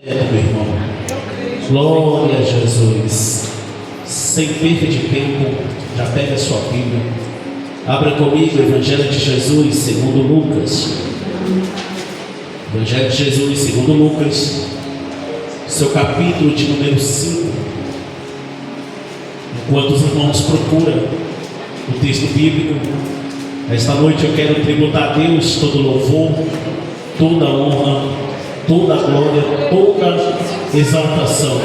Meu irmão, glória a Jesus. Sem perda de tempo, já pega a sua Bíblia, abra comigo o Evangelho de Jesus segundo Lucas. Evangelho de Jesus segundo Lucas, seu capítulo de número 5. Enquanto os irmãos procuram o texto bíblico, esta noite eu quero tributar a Deus todo louvor, toda honra, toda glória, toda exaltação.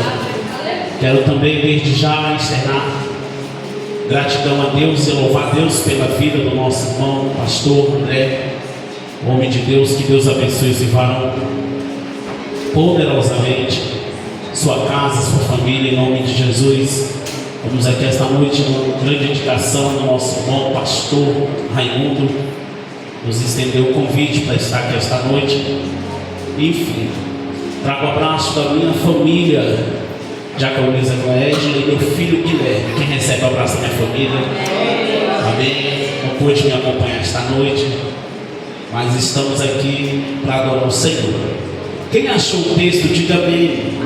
Quero também desde já externar gratidão a Deus e louvar a Deus pela vida do nosso irmão, pastor André, homem de Deus. Que Deus abençoe esse varão poderosamente, sua casa, sua família, em nome de Jesus. Vamos aqui esta noite uma grande dedicação do nosso irmão, pastor Raimundo, nos estendeu o convite para estar aqui esta noite. Enfim, trago o abraço da minha família, Diaconisa Clédia e meu filho Guilherme. Quem recebe o abraço da minha família? Amém. Não pôde me acompanhar esta noite, mas estamos aqui para adorar o Senhor. Quem achou o texto, diga amém.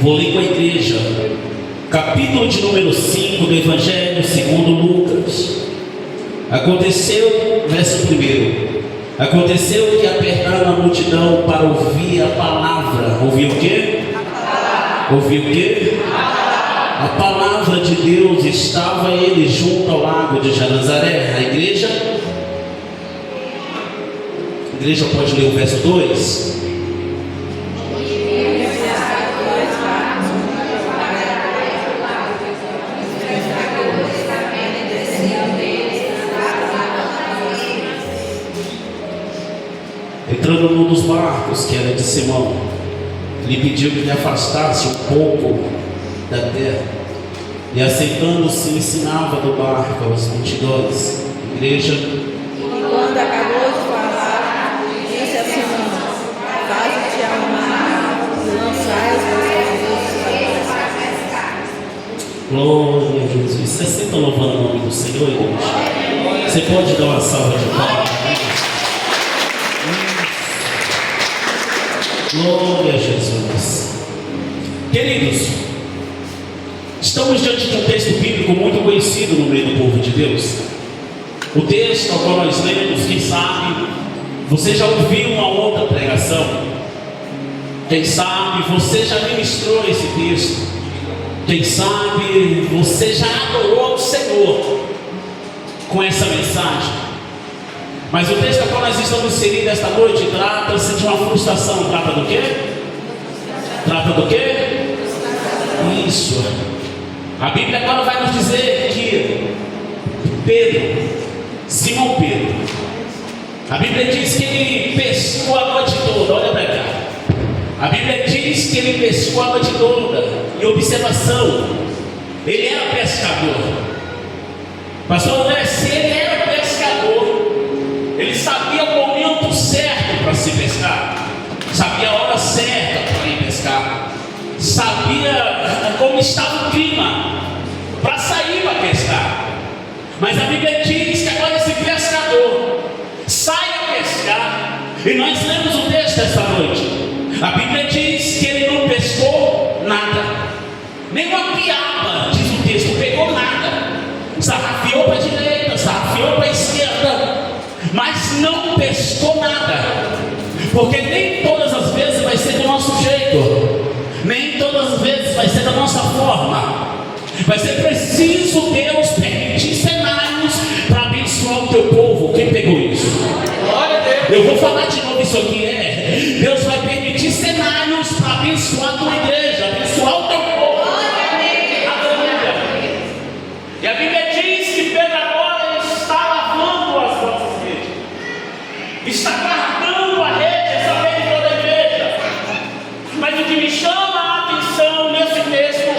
Vou ler com a igreja, capítulo de número 5 do Evangelho segundo Lucas. Aconteceu, verso 1. Aconteceu que apertaram a multidão para ouvir a palavra. Ouvir o quê? Ouvir o quê? A palavra de Deus. Estava ele junto ao lago de Genezaré. A igreja pode ler o verso 2. Entrando num dos barcos, que era de Simão, lhe pediu que lhe afastasse um pouco da terra, e aceitando-se ensinava do barco aos multidões. Igreja. E quando acabou de falar, disse a Simão: faze-te ao mar e lançai os teus produtos. Glória a Jesus. Você senta louvando o nome do Senhor, igreja? Você pode dar uma salva de palmas? Glória a Jesus. Queridos, estamos diante de um texto bíblico muito conhecido no meio do povo de Deus. O texto ao qual nós lemos, quem sabe você já ouviu uma outra pregação, quem sabe você já ministrou esse texto, quem sabe você já adorou o Senhor com essa mensagem. Mas o texto ao qual nós estamos inseridos esta noite trata-se de uma frustração. Trata do quê? Trata do quê? Isso. A Bíblia agora vai nos dizer que Pedro, Simão Pedro, a Bíblia diz que ele pescou a noite toda. Olha para cá. A Bíblia diz que ele pescou a noite toda. E observação, ele era pescador. Pastor André, se ele era pescador, ele sabia o momento certo para se pescar, sabia a hora certa para ir pescar, sabia como estava o clima para sair para pescar. Mas a Bíblia diz que agora esse pescador sai a pescar, e nós lemos o texto esta noite. A Bíblia diz que ele não pescou nada, nem uma piaba, diz o texto, pegou nada, sarrafiou para a direita, sarrafiou para a esquerda, mas não pescou nada, porque nem todas as vezes vai ser do nosso jeito, nem todas as vezes vai ser da nossa forma. Vai ser preciso Deus permitir cenários para abençoar o teu povo. Quem pegou isso? Glória a Deus. Eu vou falar de novo isso aqui. Deus vai permitir cenários para abençoar a tua igreja, abençoar o teu povo. Aleluia. E a Bíblia diz que Pedro agora está lavando as vossas redes, está guardando a rede, essa rede toda a igreja. Mas o que me chama a atenção nesse texto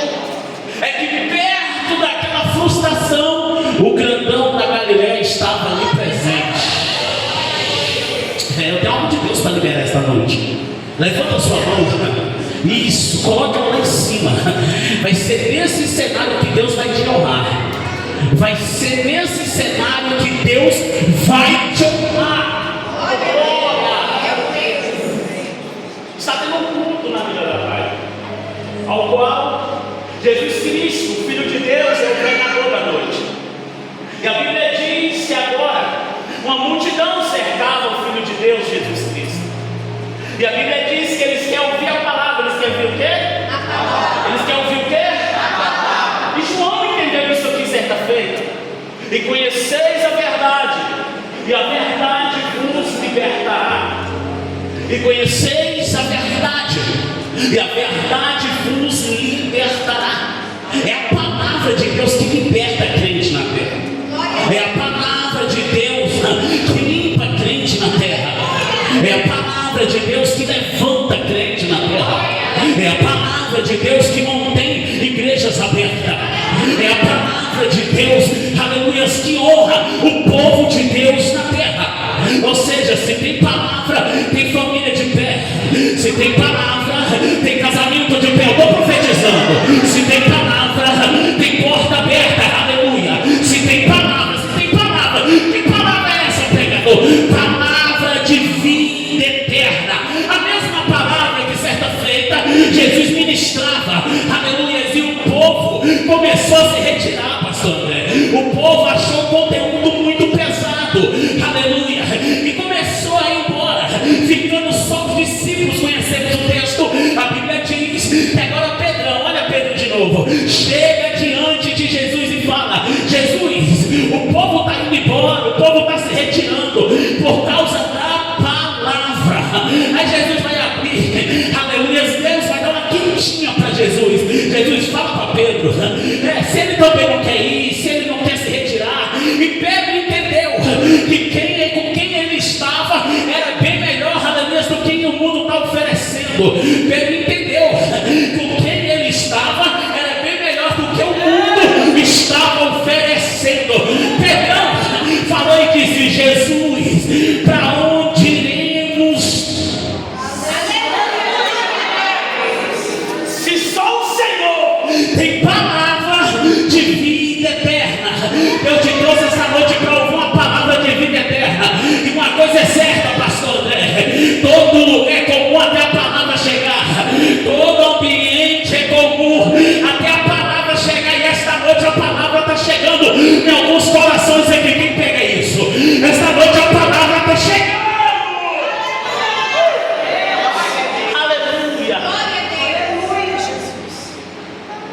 é que perto daquela frustração, o grandão da Galileia estava ali presente. Eu tenho algo de Deus para liberar esta noite. Levanta a sua mão. Isso, coloca lá em cima. Vai ser nesse cenário que Deus vai te honrar. Vai ser nesse cenário que Deus vai te honrar. Está tendo um culto ao qual Jesus Cristo, o Filho de Deus, é o pregador da noite. E a Bíblia diz que agora uma multidão cercava o Filho de Deus, Jesus Cristo. E a Bíblia diz que eles querem ouvir a palavra. Eles querem ouvir o quê? A palavra. Eles querem ouvir o quê? A palavra. E João entendeu isso aqui certa feita. E conheceis a verdade, e a verdade vos libertará. E conheceis a verdade, e a verdade vos libertará. É a palavra de Deus que liberta crente na terra. É a palavra de Deus que limpa crente na terra. É a palavra de Deus que levanta crente na terra. É a palavra de Deus que mantém igrejas abertas. É a palavra de Deus, aleluia, que honra o povo de Deus na terra. Ou seja, se tem palavra, tem família de pé. Se tem palavra, tem casamento de pé. Eu estou profetizando. Se tem palavra, tem porta aberta. Aleluia. Se tem palavra, que palavra é essa, pregador? Palavra de vida eterna. A mesma palavra que certa feita Jesus ministrava. Aleluia. E o povo começou a se retirar, pastor André. O povo achou o conteúdo muito pesado. Aleluia. E começou a ir embora, ficando só os discípulos. Conhecemos o texto. A Bíblia diz que agora Pedrão, olha Pedro de novo, chega diante de Jesus e fala: Jesus, o povo está indo embora, o povo está se retirando por causa da palavra. Aí Jesus vai abrir, aleluia, Deus vai dar uma quentinha para Jesus. Jesus fala para Pedro, se ele também não quer ir, se ele não quer se retirar. E Pedro entendeu que com quem ele estava era bem melhor, aleluia, do que o mundo está oferecendo. Pedro entendeu com quem ele estava era bem melhor do que o mundo estava oferecendo. Pedrão falou e disse: Jesus, para onde iremos? Se só o Senhor tem palavra de vida eterna. Eu te trouxe essa noite para ouvir uma palavra de vida eterna. E uma coisa é certa, pastor André: todo lugar é comum até a palavra chegar. Todo ambiente é comum até a palavra chegar. E esta noite a palavra está chegando em alguns corações aqui. Quem pega isso? Esta noite a palavra está chegando. Aleluia.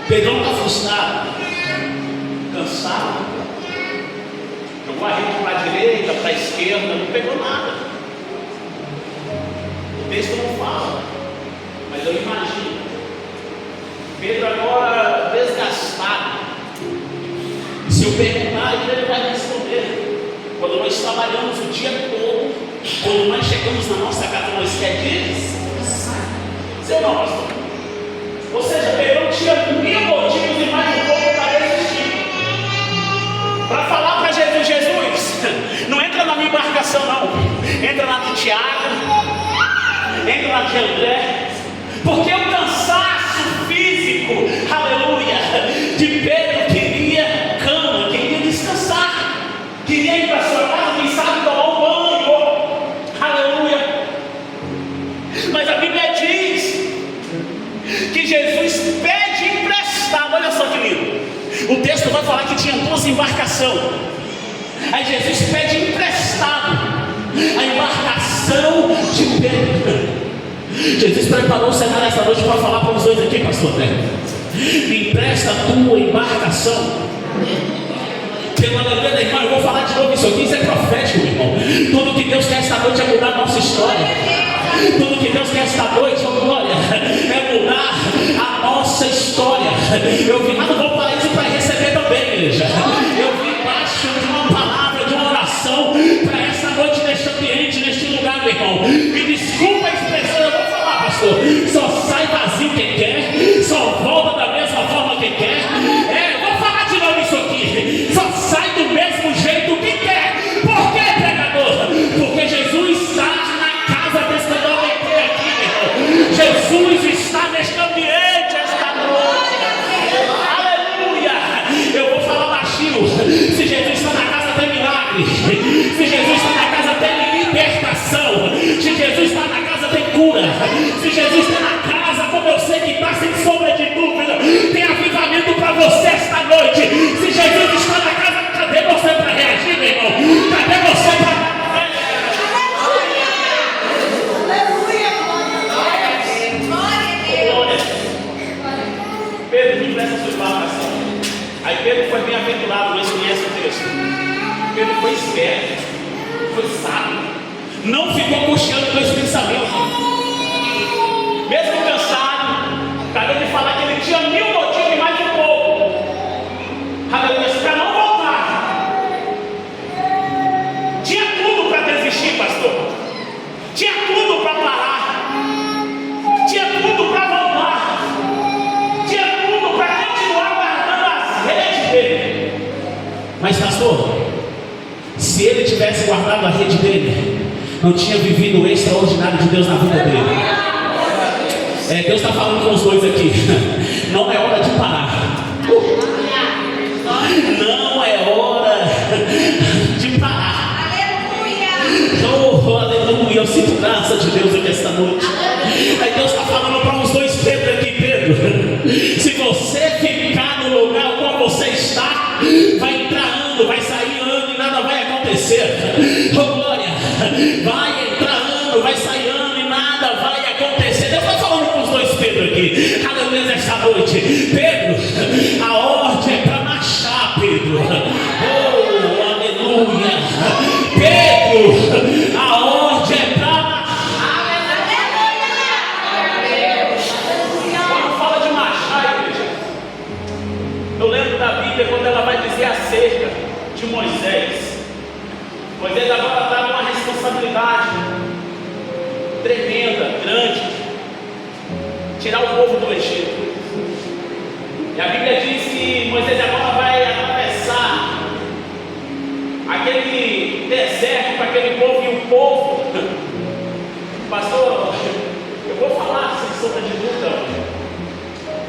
Pedrão está frustrado, cansado. Jogou a rede para a direita, para a esquerda, não pegou nada. O texto não fala, mas eu imagino Pedro agora desgastado. E se eu perguntar, ele vai responder. Quando nós trabalhamos o dia todo, quando nós chegamos na nossa casa, nós queremos descansar. Seu não, pastor? Ou seja, Pedro tinha 1000 motivos e mais um pouco para desistir. Para falar para Jesus: Jesus, não entra na minha embarcação não. Entra na de Tiago, entra na de André. Porque o cansaço físico, aleluia, de Pedro queria cama, queria descansar, queria ir para sua casa, quem sabe tomar um banho, aleluia. Mas a Bíblia diz que Jesus pede emprestado. Olha só que lindo. O texto vai falar que tinha 2 embarcações. Aí Jesus pede emprestado a embarcação de Pedro. Jesus preparou o cenário essa noite para falar para os dois aqui, pastor André: me empresta a tua embarcação. Pela alegria da irmã, eu vou falar de novo isso aqui. Isso é profético, meu irmão. Tudo que Deus quer esta noite é mudar a nossa história. Tudo que Deus quer esta noite, oh glória, é mudar a nossa história. Eu vim lá no Bom Paraíso para receber também, igreja. Eu vim embaixo de uma palavra, de uma oração para essa noite, neste ambiente, neste lugar, meu irmão. Me desculpa a expressão, eu vou falar, pastor. Só sai vazio quem quer, só volta da mesma forma quem quer. Eu vou falar de novo isso aqui. Só sai do mesmo jeito quem quer. Por quê, pregador? Porque Jesus está na casa desse homem aqui, meu irmão. Jesus está neste ambiente esta noite. Aleluia. Eu vou falar baixinho. Se Jesus está na casa, tem milagre. Se Jesus está na casa, tem libertação. Se Jesus está na casa, tem cura. Se Jesus está na casa, como eu você que está sem sombra de dúvida, tem avivamento para você esta noite. Se Jesus está na casa, cadê você para reagir, meu irmão? Cadê você para... Pedro, me presta sua explicação. Aí Pedro foi bem-aventurado, nós conhecemos o texto. Pedro foi esperto, foi sábio, não ficou cocheando com esse pensamento. Mesmo cansado, acabei de falar que ele tinha 1000 motivos e mais um pouco. Aleluia, para não voltar. Tinha tudo para desistir, pastor. Tinha tudo para parar. Tinha tudo para voltar. Tinha tudo para continuar guardando as redes dele. Mas, pastor, se ele tivesse guardado a rede dele, não tinha vivido o extraordinário de Deus na vida dele. Deus está falando com os dois aqui. Não é hora de parar. Não é hora de parar. Oh, aleluia. Eu sinto graça de Deus aqui esta noite. Aí Deus está falando para os dois Pedro aqui, Pedro. Se você ficar no lugar onde você está, vai entrar ano, vai sair ano e nada vai acontecer. Oh, glória. Vai entrar ano, vai sair ano e nada vai acontecer. Deus está falando com os dois Pedro aqui. Aleluia, nesta noite. Pedro, a ordem é para marchar, Pedro. Oh, aleluia. Pedro, a ordem é para marchar. Quando fala de marchar, igreja, eu lembro da Bíblia quando ela vai dizer acerca de Moisés. Moisés agora está numa responsabilidade tremenda, grande, tirar o povo do Egito. E a Bíblia diz que Moisés agora vai atravessar aquele deserto para aquele povo, e o povo, pastor, eu vou falar sem sombra de dúvida.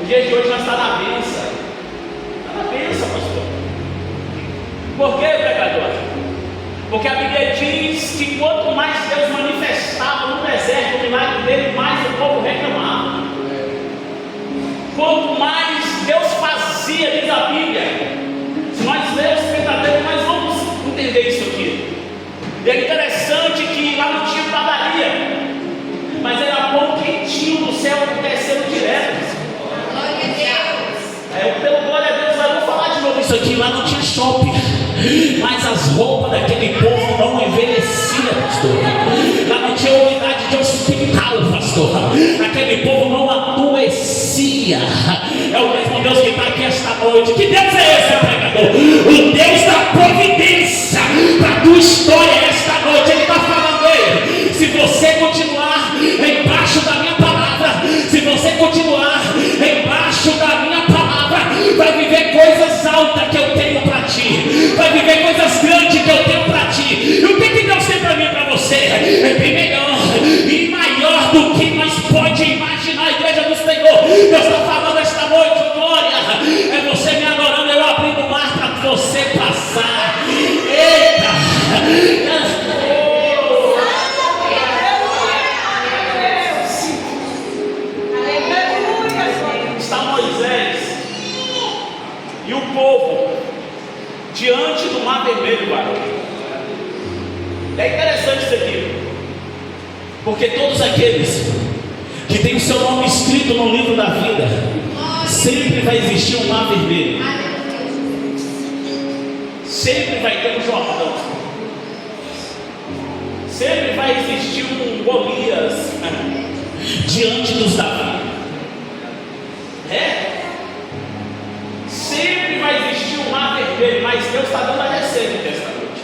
O dia de hoje nós está na bênção. Está na bênção, pastor. Por quê, pecador? Porque a Bíblia diz que quanto mais Deus manifestava no deserto o milagre dele, mais o povo reclamava. Quanto mais Deus fazia, diz a Bíblia, se nós lermos o Pentateuco, nós vamos entender isso aqui. E é interessante que lá não tinha padaria, mas era pão quentinho do céu descendo direto. Glória a Deus. Pelo glória a Deus, eu vou falar de novo isso aqui. Lá não tinha shopping, mas as roupas daquele povo não envelheciam, pastor. Lá não tinha unidade de hospital, pastor. Aquele povo não adoecia. É o mesmo Deus que está aqui esta noite. Que Deus é esse, pregador? O Deus da providência para a tua história esta noite. Ele está falando aí. Se você continuar embaixo da minha palavra, se você continuar embaixo da minha palavra, vai viver coisas altas que eu tenho para ti, vai viver coisas grandes que eu tenho para ti. E o que Deus tem para mim e para você é bem melhor e maior do que nós pode imaginar. A igreja do Senhor, Deus está falando esta noite, glória, é você me adorando, eu abrindo o mar para você passar. Eita, está Moisés e o povo diante do mar vermelho, barulho. É interessante isso aqui, porque todos aqueles que têm o seu nome escrito no livro da vida, sempre vai existir um mar vermelho, sempre vai ter um Jordão, sempre vai existir um Golias diante dos Davi. Sempre vai existir um mar vermelho, mas Deus está dando a receita desta noite.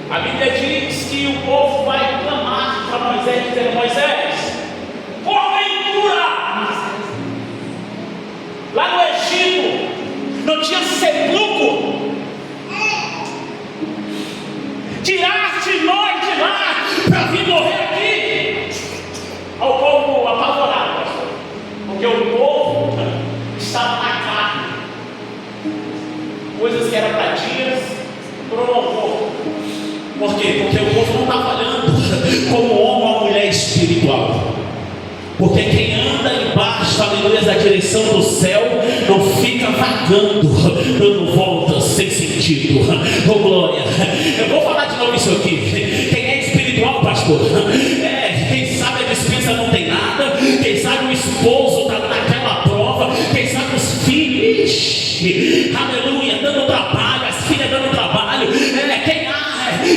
A Bíblia diz que o povo vai clamar para Moisés, dizendo: Moisés, porventura, lá no Egito não tinha sepulcro? Tiraste nós de lá para vir morrer aqui? Ao povo apavorado, pastor, porque o povo estava na carne, coisas que eram para dias, por um louvor. Por quê? Porque o povo não estava olhando como homem ou mulher espiritual. Porque quem anda embaixo, aleluia, da direção do céu, não fica vagando, dando voltas sem sentido. Oh glória. Eu vou falar de novo isso aqui. Quem é espiritual, pastor? Quem sabe a dispensa não tem nada. Quem sabe o esposo está naquela prova. Quem sabe os filhos, aleluia, dando trabalho, as filhas dando trabalho.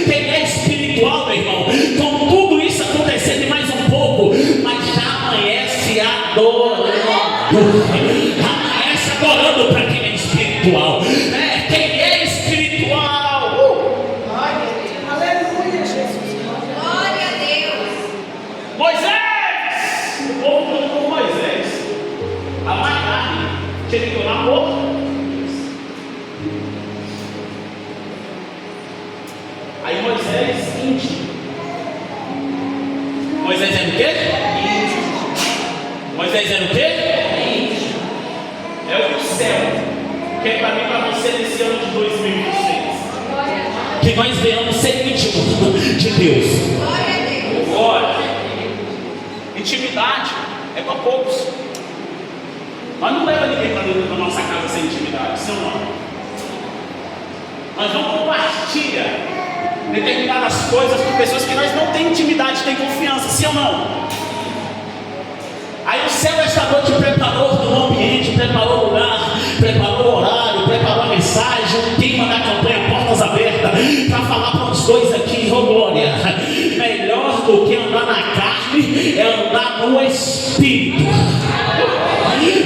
Quem é espiritual, meu irmão, com tudo isso acontecendo e mais um pouco, mas já amanhece adorando. Amanhece adorando para quem é espiritual. Quem é espiritual. Aleluia, Jesus. Glória a Deus. Moisés, o povo falando com Moisés, a carne tinha que tornar morto. Aí Moisés íntimo. Moisés era o quê? Moisés era o quê? É o céu. Que é para mim, para você nesse ano de 2026. Que nós venhamos ser íntimos de Deus. Glória a Deus. Glória. Intimidade é para poucos. Mas não leva ninguém para dentro da nossa casa sem intimidade, sim ou não? Nós não compartilhamos determinadas coisas com pessoas que nós não temos intimidade, tem confiança, sim ou não? Aí o céu esta noite preparou o ambiente, preparou o lugar, preparou o horário, preparou a mensagem, o tema da campanha Portas Abertas, para falar para os dois aqui, oh glória, melhor do que andar na carne é andar no Espírito.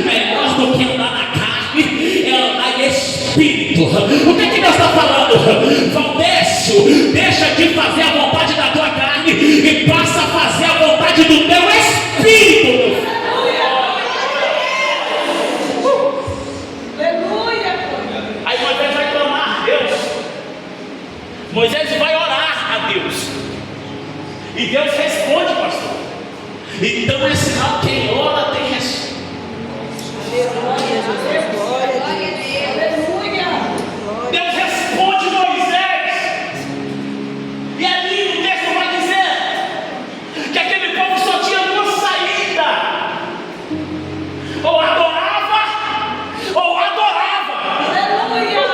Melhor do que andar na carne é andar em Espírito. O que Deus está falando? Valdécio, deixa de fazer a vontade da tua carne e passa a fazer a vontade do teu Espírito. Aí Moisés vai clamar a Deus. Moisés vai orar a Deus. E Deus responde, pastor. Então é sinal que quem ora tem resposta. Aleluia, Jesus. Glória a Deus. Deus responde Moisés. E ali o texto vai dizer que aquele povo só tinha uma saída: ou adorava ou adorava. Aleluia.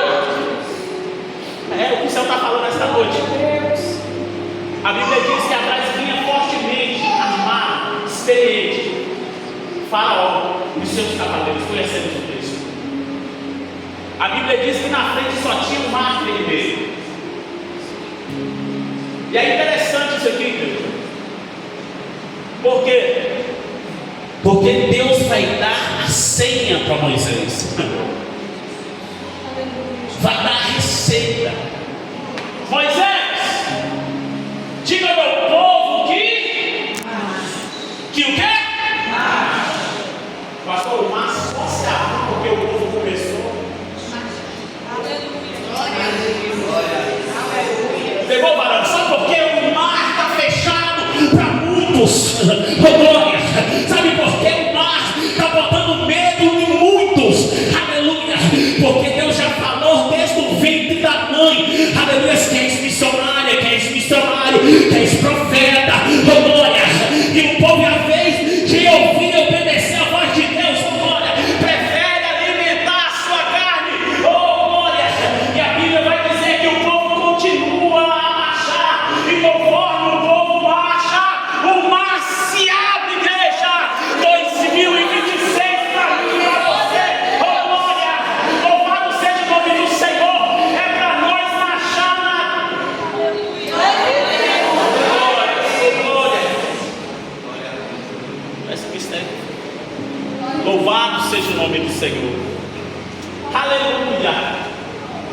É o que o Senhor está falando esta noite. A Bíblia diz que atrás vinha fortemente armado, experiente, Faraó e seus cavaleiros. Conhecemos o texto. A Bíblia diz que na frente só tinha um mar vermelho. E é interessante isso aqui, Deus. Por quê? Porque Deus vai dar a senha para Moisés. Vai dar a receita. Moisés, diga ao meu povo que o quê? Pastor, o mar só se abriu porque o povo começou. Pegou, varão? Só porque o mar está fechado para muitos. Oh, glória. Sabe por que o mar está botando medo em muitos? Aleluia. Porque Deus já falou desde o ventre da mãe. Aleluia. Que és missionária, que és missionário, que és profeta. Oh, glória. E o povo, à vez de ouvir e obedecer a voz de Deus, oh, glória, prefere alimentar a sua carne. Oh, glória. E a Bíblia vai dizer que o povo continua a marchar. E conforme o povo marcha, o mar se abre, igreja. 2026 para mim e para você. Oh, glória. Louvado seja o nome do Senhor. É para nós marchar na glória. Esse mistério. Louvado seja o nome do Senhor. Aleluia.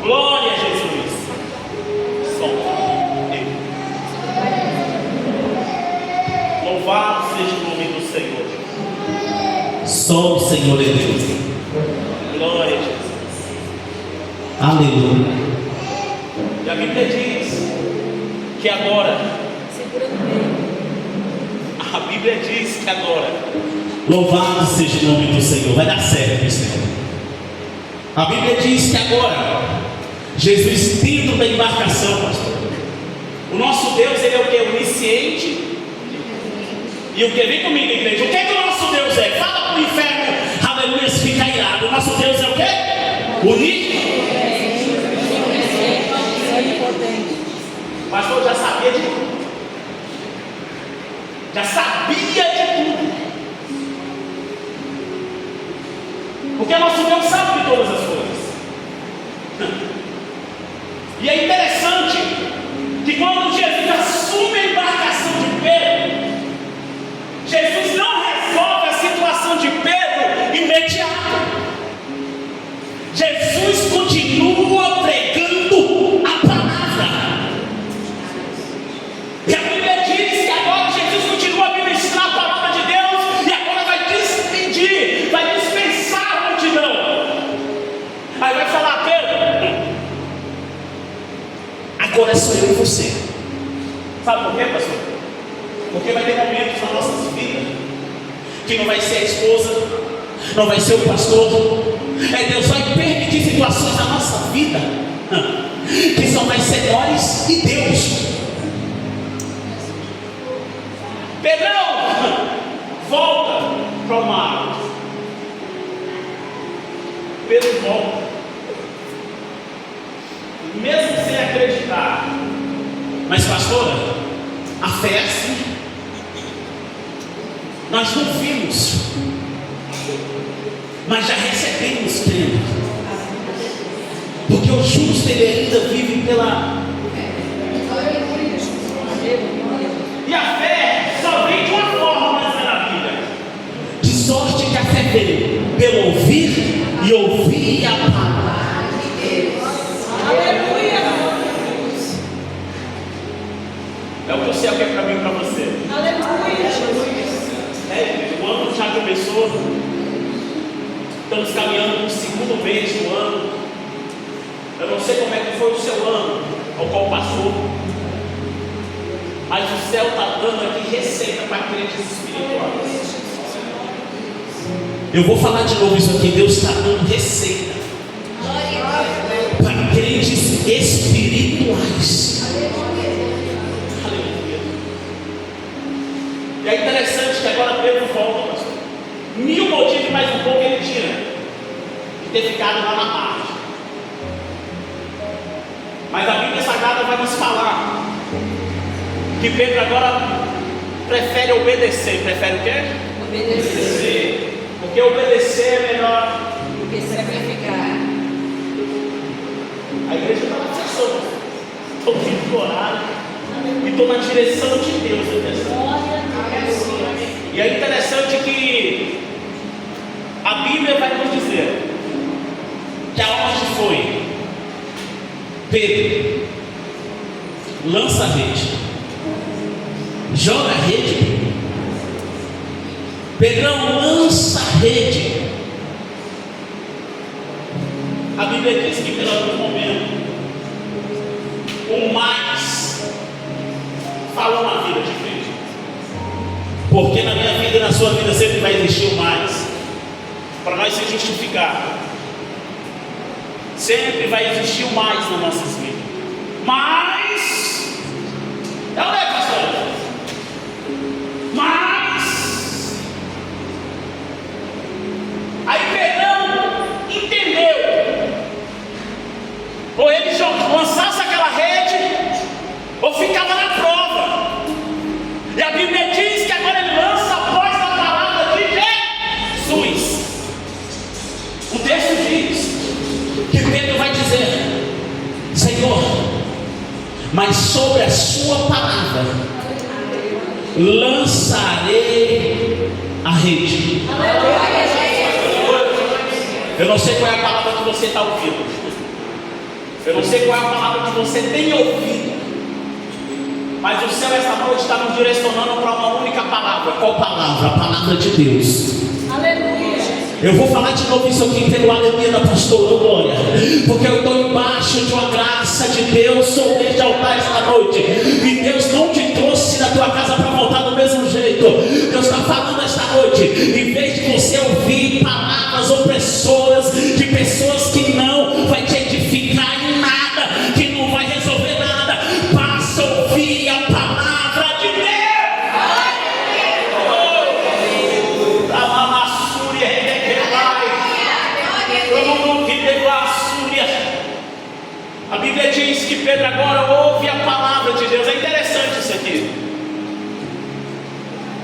Glória a Jesus. Som. Louvado seja o nome do Senhor. Só o Senhor é Deus. Glória a Jesus. Aleluia. E a Bíblia diz que agora, Segura no meio. a Bíblia diz que agora, louvado seja o nome do Senhor. Vai dar certo, Senhor. A Bíblia diz que agora, Jesus dentro da embarcação, pastor. O nosso Deus, ele é o que? Onisciente. E o que? Vem comigo, igreja. O que é que o nosso onipotente. Pastor já sabia de tudo. Já sabia de tudo. Porque nosso Deus sabe de todas as coisas. E é interessante que quando Jesus assume a embarcação de Pedro, Jesus não resolve a situação de Pedro imediato. Jesus continua pregando a palavra. E a Bíblia diz que agora Jesus continua a ministrar a palavra de Deus e agora vai despedir, vai dispensar a multidão. Aí vai falar: Pedro, agora sou eu e você. Sabe por quê, pastor? Porque vai ter momentos nas nossas vidas que não vai ser a esposa, não vai ser o pastor. Deus vai permitir situações na nossa vida que são mais nós e Deus. Pedrão, volta para o mar. Pedro volta, mesmo sem acreditar. Mas pastora, a fé é assim. Nós não vimos, mas já recebemos crendo. Porque o justo ele ainda vive pela. E a fé só vem de uma forma na vida. De sorte que a fé veio pelo ouvir e ouvir a palavra de Deus. Aleluia. É o que o céu quer para mim e para você. Aleluia. O ano já começou. Estamos caminhando para o segundo mês do ano. Eu não sei como é que foi o seu ano, ao qual passou. Mas o céu está dando aqui receita para crentes espirituais. Eu vou falar de novo isso aqui. Deus está dando receita para crentes espirituais. Aleluia. E é interessante que agora Pedro volta, pastor. 1000 motivos e mais um pouco ele tinha de ter ficado lá na parte. Mas a Bíblia Sagrada vai nos falar que Pedro agora prefere obedecer. Prefere o quê? Obedecer. Porque obedecer é melhor do que sacrificar. A igreja está na sessão. Estou vindo do horário e estou na direção de Deus. E é interessante que a Bíblia vai nos dizer que aonde foi Pedro, lança a rede, joga a rede. Pedrão, lança a rede. A Bíblia diz que pelo algum momento o mais falou na vida de Pedro. Porque na minha vida e na sua vida sempre vai existir o mais. Para nós se justificar, sempre vai existir o mais nas nossas vidas. Mas, não é, pastor? Mas, aí Pedrão entendeu. Ou ele lançasse aquela rede, ou ficava na prova. E a Bíblia diz que agora ele lança após a palavra de Jesus. O texto diz que Pedro vai dizer: Senhor, mas sobre a sua palavra lançarei a rede. Eu não sei qual é a palavra que você está ouvindo. Eu não sei qual é a palavra que você tem ouvido. Mas o céu essa noite está nos direcionando para uma única palavra. Qual palavra? A palavra de Deus. Aleluia. Eu vou falar de novo isso aqui pelo aleluia da pastora Glória, porque eu estou embaixo de uma graça de Deus sobre este altar esta noite. E Deus não te trouxe da tua casa para voltar do mesmo jeito. Deus está falando esta noite, em vez de você ouvir palavras opressoras de pessoas que não vai te edificar em nada, que não vai resolver nada, passa a ouvir a palavra de Deus. A massúria que vai, todo mundo que tem Pedro agora ouve a palavra de Deus. É interessante isso aqui.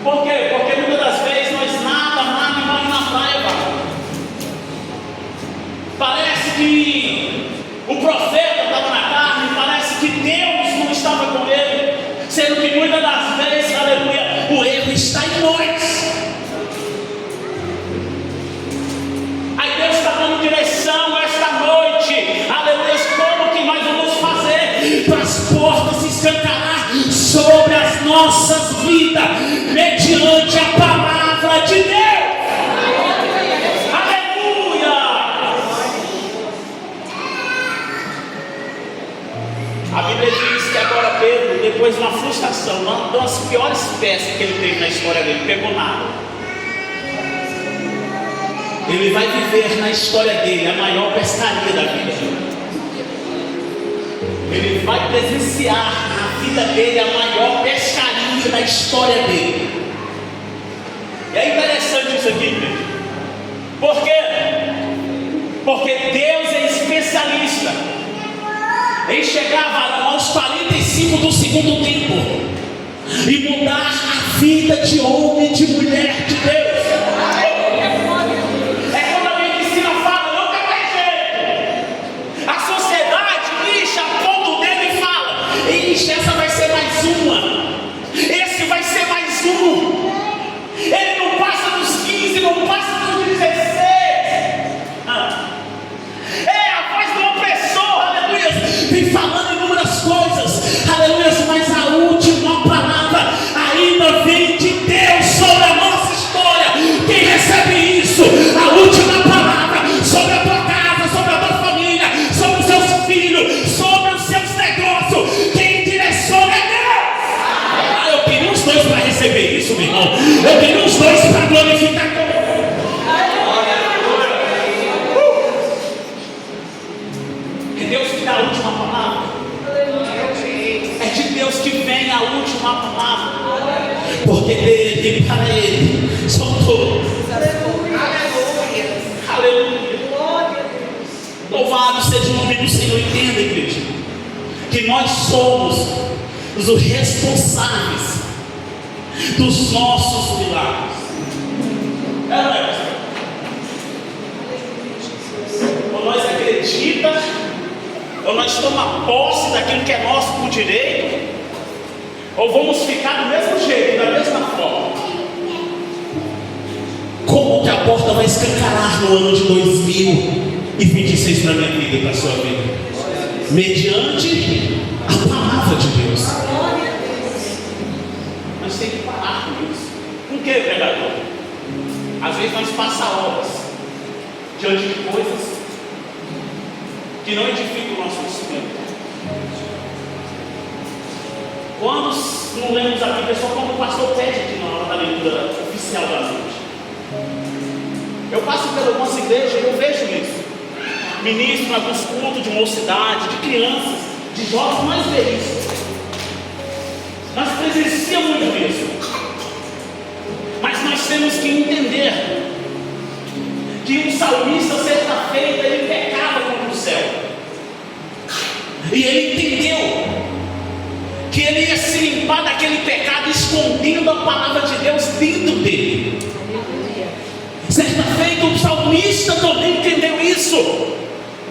Por quê? Porque muitas das vezes nós nada e morre na praia, cara. Parece que o profeta estava na carne, parece que Deus não estava com ele, sendo que muitas das vezes, aleluia, o erro está em nós. Aí Deus está dando direção esta noite, aleluia, como que nós vamos fazer para as portas se escancarar sobre as nossas vidas, mediante a palavra de Deus. A Bíblia diz que agora Pedro, depois de uma frustração, uma das piores peças que ele teve na história dele, pegou nada. Ele vai viver na história dele a maior pescaria da vida. Ele vai presenciar na vida dele a maior pescaria da história dele. E é interessante isso aqui, Pedro. Por quê? Porque Deus é especialista em chegar, varão, aos 45 do segundo tempo e mudar a vida de homem e de mulher de Deus. É quando a medicina fala, não tem mais jeito. A sociedade lixa, aponta o dedo e fala, ixi, essa vai ser mais uma, esse vai ser mais um. Ele não passa dos 15, não passa dos 16. Vem falando inúmeras coisas, aleluia, mas a última palavra ainda vem de Deus sobre a nossa história. Quem recebe isso? A última palavra sobre a tua casa, sobre a tua família, sobre os seus filhos, sobre os seus negócios. Quem direciona é Deus. Eu queria os dois para receber isso, meu irmão. Eu queria os dois para glorificar com Deus que dá a última palavra. É de Deus que vem a última palavra. Porque dele, para ele, são todos. Aleluia. Louvado seja o nome do Senhor. Entenda, igreja, que nós somos os responsáveis dos nossos milagres. Ou nós acreditamos, ou nós tomamos posse daquilo que é nosso por direito, ou vamos ficar do mesmo jeito, da mesma forma. Como que a porta vai escancarar no ano de 2026 para a minha vida e para a sua vida? Mediante a palavra de Deus. Nós temos que parar com isso. Com que, pregador? Às vezes nós passamos horas diante de coisas que não edifica o nosso conhecimento. Quando não lemos a Bíblia, só como o pastor pede aqui na hora da leitura oficial da noite. Eu passo por algumas igrejas e eu vejo isso. Ministro em alguns cultos de mocidade, de crianças, de jovens, mais velhos. Nós presenciamos muito isso. Mas nós temos que entender que um salmista, certa feita, ele pecava contra o céu. E ele entendeu que ele ia se limpar daquele pecado, escondendo a palavra de Deus dentro dele. Certa feita, o salmista também entendeu isso.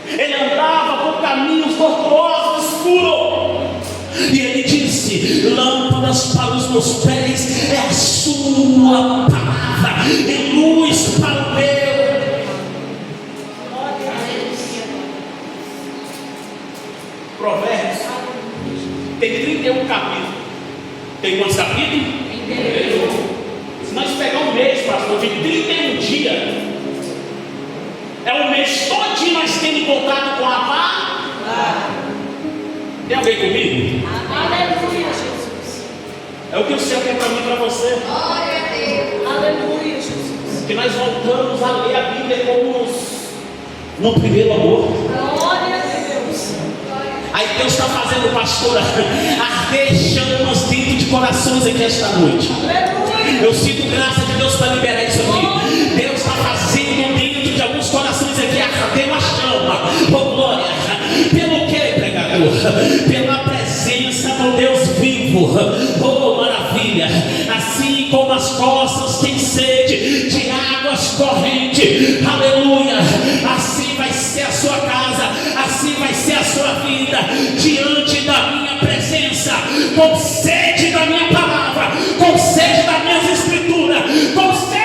Ele andava por caminhos tortuosos, escuros. E ele disse: lâmpadas para os meus pés é a sua palavra, e luz para o meu. Provérbios tem 31 capítulos. Tem quantos capítulos? 31. Se nós pegar um mês, pastor, de 31 dias, é um mês todinho nós temos contato com a palavra. Tem alguém comigo? Aleluia, Jesus. É o que o céu quer para mim e para você. Glória a Deus. Aleluia, Jesus. Que nós voltamos a ler a Bíblia como no primeiro amor. Glória a Deus. Aí Deus está fazendo, pastora, arder chamas dentro de corações aqui esta noite. Aleluia. Eu sinto graça de Deus para liberar isso aqui. Deus está fazendo dentro de alguns corações aqui arder uma chama. Oh glória. Pelo que, pregador? pela presença do Deus vivo. Oh, maravilha! Assim como as costas têm sede de águas correntes, aleluia, assim vai ser a sua casa, assim vai ser a sua vida, diante da minha presença, com sede da minha palavra, com sede das minhas escrituras, com sede.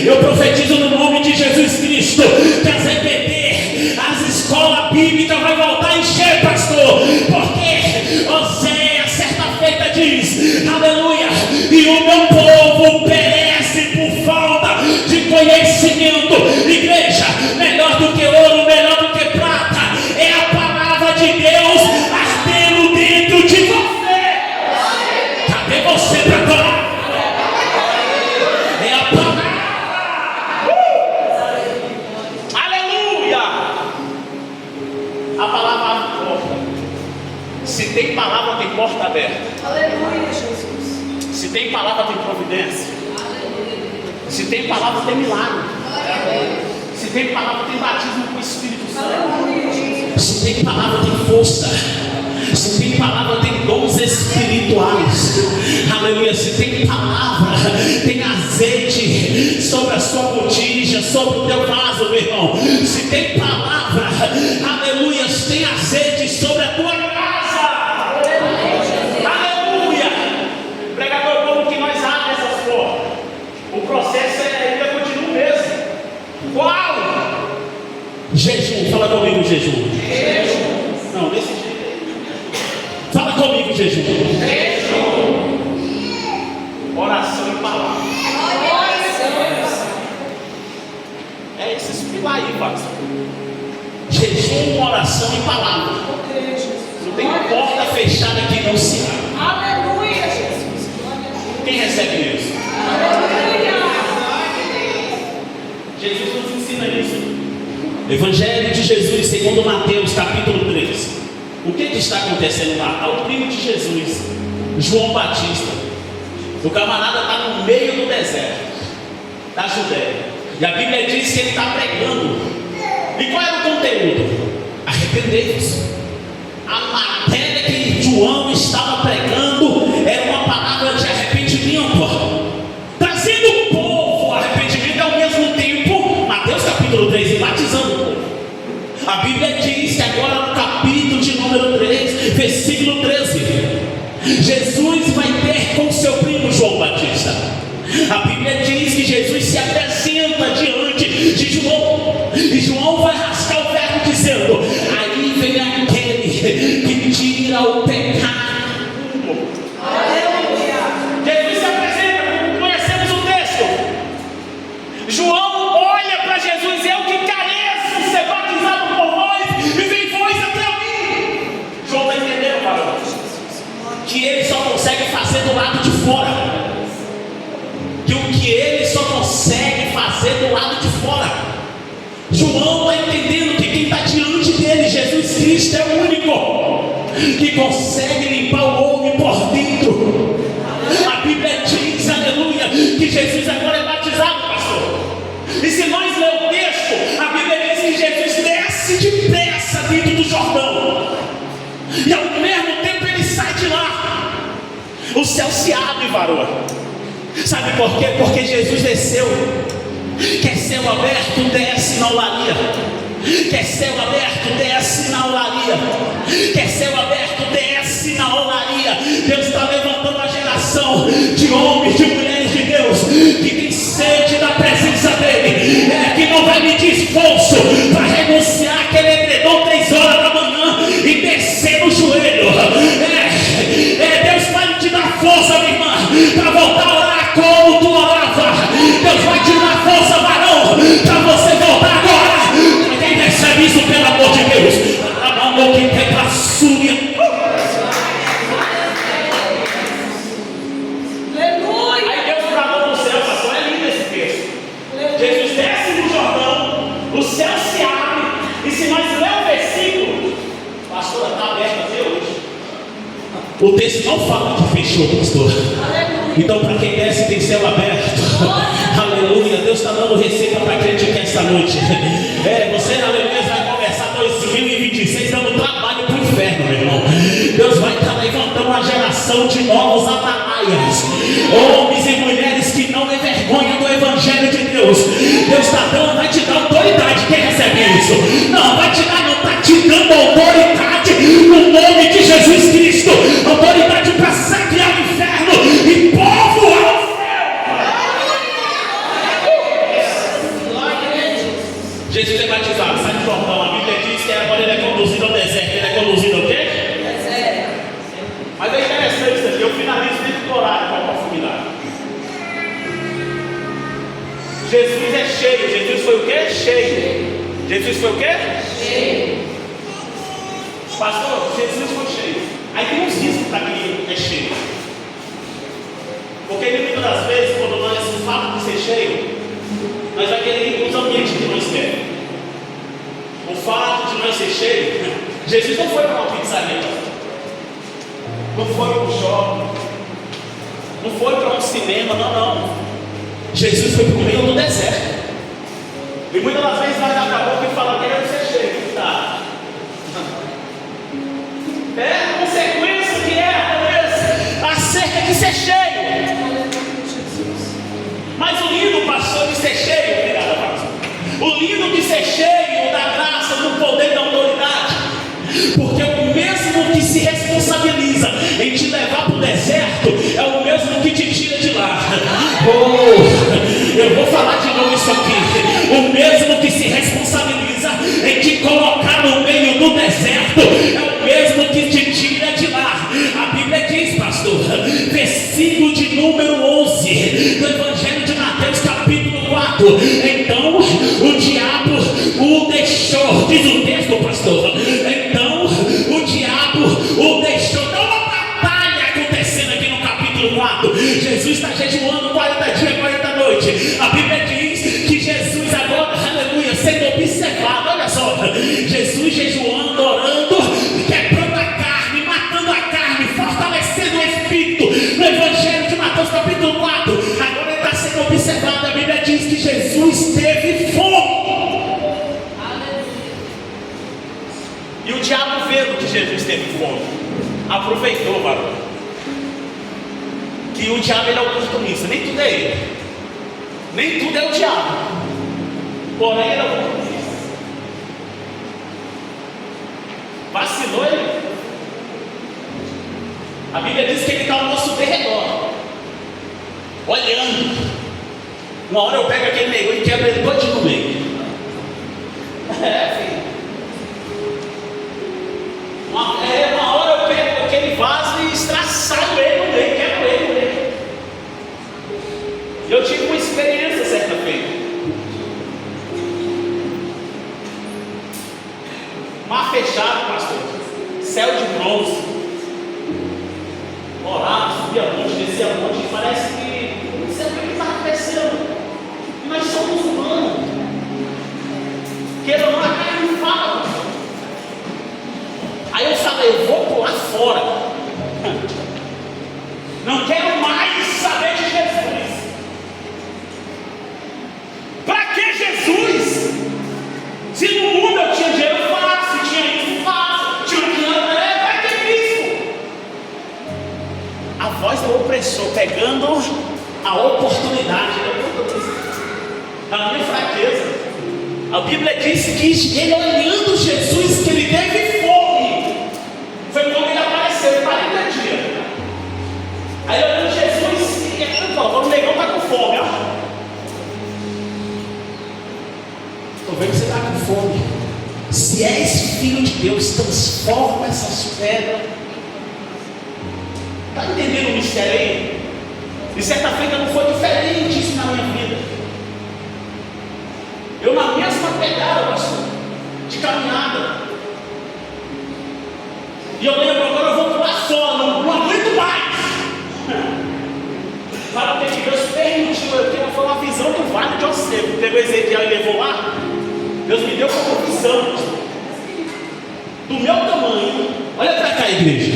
Eu profetizo no nome de Jesus Cristo que as EBD, as escolas bíblicas vai voltar a encher, pastor, porque Oséias certa feita diz, aleluia, e o meu povo perece por falta de conhecimento. Igreja, melhor do que ouro, melhor do que prata, é a palavra de Deus ardendo dentro de você. Cadê você para adorar? É a palavra. A palavra abre porta. Se tem palavra, tem porta aberta. Aleluia, Jesus. Se tem palavra, tem providência. Se tem palavra, tem milagre. Se tem palavra, tem batismo com o Espírito Santo. Se tem palavra, tem força. Se tem palavra, tem dons espirituais. Aleluia. Se tem palavra, tem azeite sobre a sua botija, sobre o teu vaso, meu irmão. Se tem palavra, aleluia, tem azeite sobre a tua casa. Aleluia. Pregador, como que nós abrimos essas portas? O processo ainda continua o mesmo. Qual? Jejum. Fala comigo, jejum. Não, desse jeito. Fala comigo, jejum. Oração e palavra. É esses pilar aí, pastor. Jejum, oração e palavra. Não tem porta fechada que não se abre. Aleluia, Jesus. Quem recebe isso? Aleluia. Jesus nos ensina isso. Evangelho de Jesus, segundo Mateus, capítulo 3. O que está acontecendo lá? O primo de Jesus, João Batista. O camarada está no meio do deserto da Judéia. E a Bíblia diz que ele está pregando. E qual era o conteúdo? Arrependei-vos. A matéria que João estava pregando era uma palavra de arrependimento, trazendo o povo ao arrependimento, ao mesmo tempo, Mateus capítulo 3, batizando o povo. A Bíblia diz que agora no capítulo de número 3, versículo 13, Jesus vai ter com seu primo João Batista. A Bíblia diz que Jesus se apresenta diante de João, e João vai rasgar o verbo dizendo: aí vem aquele que tira o pecado. Aleluia. Jesus se apresenta, conhecemos o texto. João olha para Jesus: eu que careço de ser batizado por vós, e vem vós até mim. João está entendendo, varão, que ele só consegue fazer do lado de fora. Que o que ele só consegue fazer do lado de fora. João está entendendo que quem está diante dele, Jesus Cristo, é o único que consegue limpar o homem por dentro. A Bíblia diz, aleluia, que Jesus agora é batizado, pastor. E se nós lermos o texto, a Bíblia diz que Jesus desce depressa dentro do Jordão, e ao mesmo tempo ele sai de lá. O céu se abre, varão. Sabe por quê? Porque Jesus desceu. Quer céu aberto, desce na olaria. Quer céu aberto, desce na olaria. Quer céu aberto, desce na olaria. Deus está levantando a geração de homens, de mulheres de Deus, que tem sede da presença dele, que não vai medir esforço para renunciar aquele edredom 3 horas da manhã e descer no joelho. Deus vai te dar força, minha irmã, para voltar a orar como tu orava. Deus vai te dar força, varão, para você voltar agora. Quem recebe isso, pelo amor de Deus? A mão que tem para súria. Aleluia. Aí Deus bradou no céu, pastor. É lindo esse texto. Jesus desce no Jordão, o céu se abre, e se nós lermos o versículo, pastor, está aberto até hoje. O texto não fala que fechou, pastor. Aleluia. Então, para quem desce, tem céu aberto. Aleluia. Deus está dando receita para crente aqui esta noite. Você, aleluia, vai começar 2026 dando trabalho para o inferno, meu irmão. Deus vai estar levantando uma geração de novos atalaias, homens e mulheres que não envergonham do Evangelho de Deus. Deus está dando, vai te dar autoridade. Quem recebe isso? Não, vai te dar, não está te dando autoridade no nome de Jesus Cristo. Autoridade para saquear o inferno e povoar o céu. Jesus é batizado, sai do Jordão. A Bíblia diz que agora ele é conduzido ao deserto. Ele é conduzido ao quê? Mas é interessante isso aqui, eu finalizo dentro do horário para profundidade. Jesus é cheio. Jesus foi o quê? Cheio. Jesus foi o quê? Cheio. Pastor, Jesus foi cheio. Aí tem uns riscos para que é cheio. Porque muitas das vezes, quando nós o fato de ser cheio, nós vamos querer ir para os ambientes que nós queremos. O fato de nós ser cheio, Jesus não foi para uma pizzaria. Não foi para um shopping, não foi para um cinema, não. Jesus foi para o meio do deserto. E muitas das vezes nós acabamos que falamos, queremos ser cheio. Tá. A consequência que é acerca de ser cheio. Mas o lindo, pastor, de ser cheio, obrigado, pastor. O lindo de ser cheio da graça, do poder, da autoridade. Porque o mesmo que se responsabiliza em te levar para o deserto é o mesmo que te tira de lá. Eu vou falar de novo isso aqui. O mesmo que se responsabiliza em te colocar no meio do deserto é o mesmo que te tira de lá. A Bíblia diz, pastor, versículo de número 11 do Evangelho de Mateus, capítulo 4. Então o diabo o deixou, diz o texto, pastor. Então o diabo o deixou. Dá uma batalha acontecendo aqui no capítulo 4. Jesus está jejuando 40 dias, 40 noites. A Bíblia diz que Jesus agora, aleluia, sendo observado. Olha só, Jesus jejuando, orando, quebrando a carne, matando a carne, fortalecendo o Espírito. No Evangelho de Mateus, capítulo 4. Agora ele está sendo observado. A Bíblia diz que Jesus teve fome. E o diabo, vendo que Jesus teve fome, aproveitou, varão. Que o diabo ele é oportunista, nem tudo é ele, nem tudo é o diabo, porém ele é oportunista. Vacilou ele. A Bíblia diz que ele está ao nosso derredor, olhando. Uma hora eu pego aquele negócio e quebro ele todo no meio. Filho. Uma hora eu pego aquele vaso e estraçalho ele no meio, quebro ele no meio. Eu tive uma experiência certa feita. Mar fechado, pastor. Céu de bronze. Orava, subia monte, descia monte. Parece que não sei o que está acontecendo. E nós somos humanos. Queira ou não, a carne fala, pastor. Aí eu falei, eu vou pular fora. Não quero mais saber de Jesus. Para que Jesus? Se no mundo eu tinha dinheiro fácil, tinha isso fácil, tinha um dinheiro, vai ter Cristo. A voz do opressor pegando a oportunidade, a minha fraqueza. A Bíblia diz que ele olhando Jesus, que ele teve fome. Foi quando ele apareceu, 40 dias. Aí olhando Jesus, o negão está com fome, ó. Estou vendo que você está com fome. Se és filho de Deus, transforma essas pedras. Está entendendo o mistério aí? De certa feita não foi diferente isso na minha vida. Eu na mesma pegada, pastor, de caminhada. E eu lembro agora, eu vou pular fora, não aguento mais. Para ter que Deus permitiu, foi uma visão do vale de Ocego. Pegou Ezequiel e levou lá. Deus me deu uma visão do meu tamanho. Olha para cá, igreja.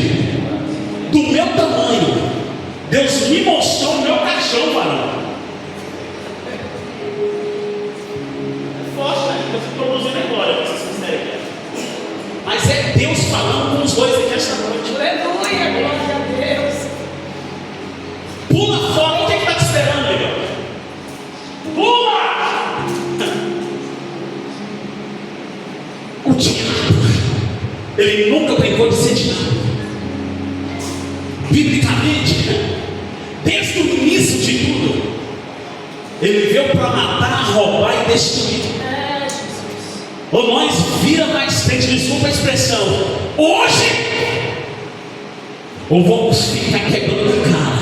Do meu tamanho. Deus me mostrou o meu caixão, varão. É forte, né? Eu estou produzindo agora, vocês conseguem. Mas é Deus falando com os dois aqui esta noite. Aleluia, glória a Deus. Pula fora, o que está te esperando, meu? Pula! O diabo, ele nunca brincou de ser diabo. Biblicamente, desde o início de tudo, ele veio para matar, roubar e destruir. Ou nós vira mais frente, desculpa a expressão, hoje, ou vamos ficar quebrando a cara.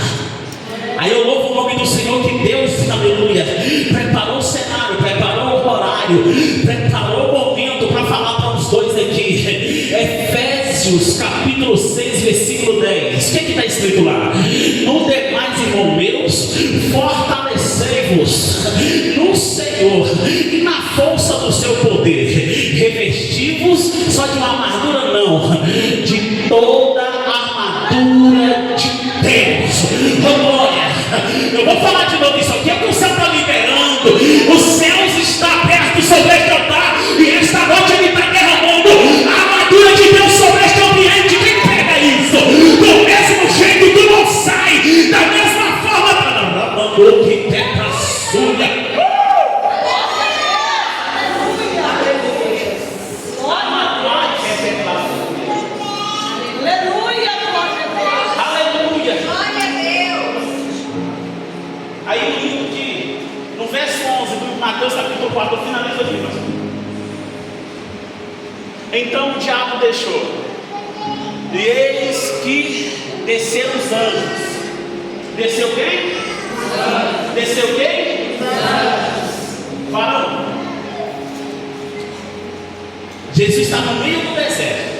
Aí eu louvo o nome do Senhor, que Deus, aleluia, preparou o cenário, preparou o horário, preparou o momento para falar para os dois aqui. Efésios capítulo 6, versículo 10. O que está escrito lá? No demais, irmãos meus, fortalecei-vos no Senhor e na força do seu poder, revestivos só de uma armadura, não, de toda a armadura de Deus. Oh, glória! Eu vou falar de novo isso aqui, é que o céu está liberando, os céus estão abertos sobre este altar, e esta noite ele está derramando a armadura de Deus sobre este ambiente. Quem pega isso? Do mesmo jeito tu não sai, da mesma forma, mandou que terra suja. Mateus capítulo 4, finaliza aqui, pastor. Então o diabo deixou, e eis que desceram os anjos. Desceu quem? Desceu quem? Varão. Jesus está no meio do deserto.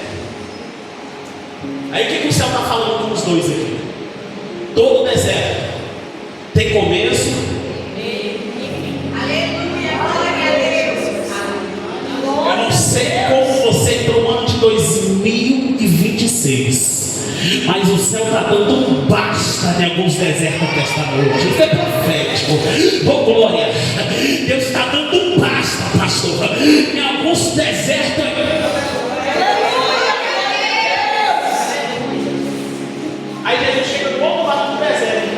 Aí o que o céu está falando com os dois aqui? Todo deserto tem começo. Eu não sei como você entrou no ano de 2026, mas o céu está dando um basta em alguns desertos desta noite. Isso é profético. Oh, glória! Deus está dando um basta, pastor, em alguns desertos. Aí Jesus chega do outro lado do deserto.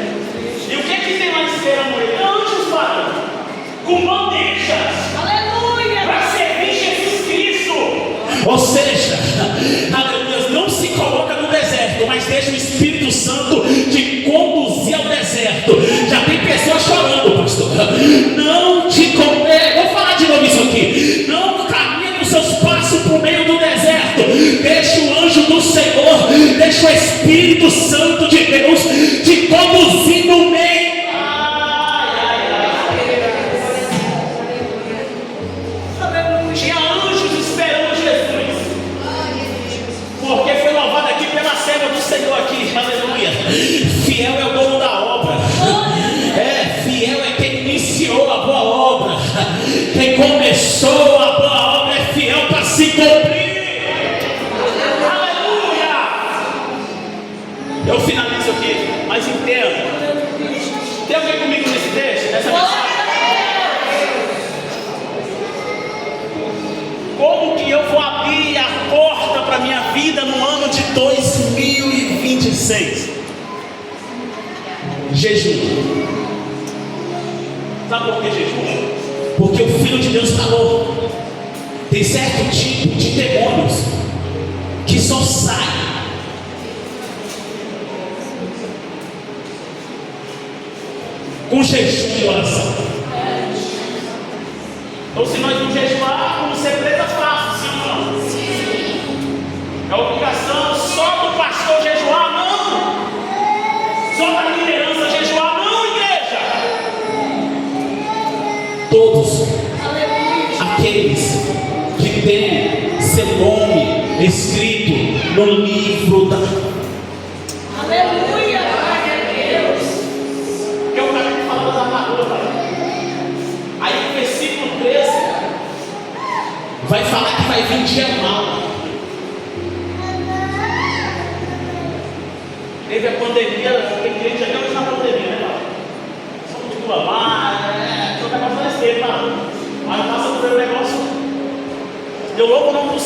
E o que tem lá esperando ele? Anjos, varão, com bandejas. Ou seja, aleluia, não se coloca no deserto, mas deixa o Espírito Santo te conduzir ao deserto. Já tem pessoas chorando, pastor. Não te comer. Vou falar de novo isso aqui. Não caminhe os seus passos para o meio do deserto. Deixa o anjo do Senhor, deixa o Espírito Santo de Deus te conduzir no meio. Senhor aqui, aleluia. Fiel é o dono da obra. Fiel é quem iniciou a boa obra. Quem começou a boa obra é fiel para se cumprir. Aleluia. Eu finalizo aqui, mas entenda. Tem alguém comigo nesse texto? Nessa mensagem? Como que eu vou abrir a porta para a minha vida no ano de 2026? Jejum. Sabe por que jejum? Porque o Filho de Deus falou: tem certo tipo de demônios que só saem com jejum e oração. Então, se nós não jejuar, vamos ser presa fácil, sim ou não? Sim. É obrigação só do pastor jejuar? Não. Só da liderança jejuar? Não, igreja. Todos aqueles que têm seu nome escrito no livro da... Aleluia. Que é o cara que fala da armadura. Aí no versículo 13 vai falar que vai vir dia mau. Teve a pandemia, tem gente até hoje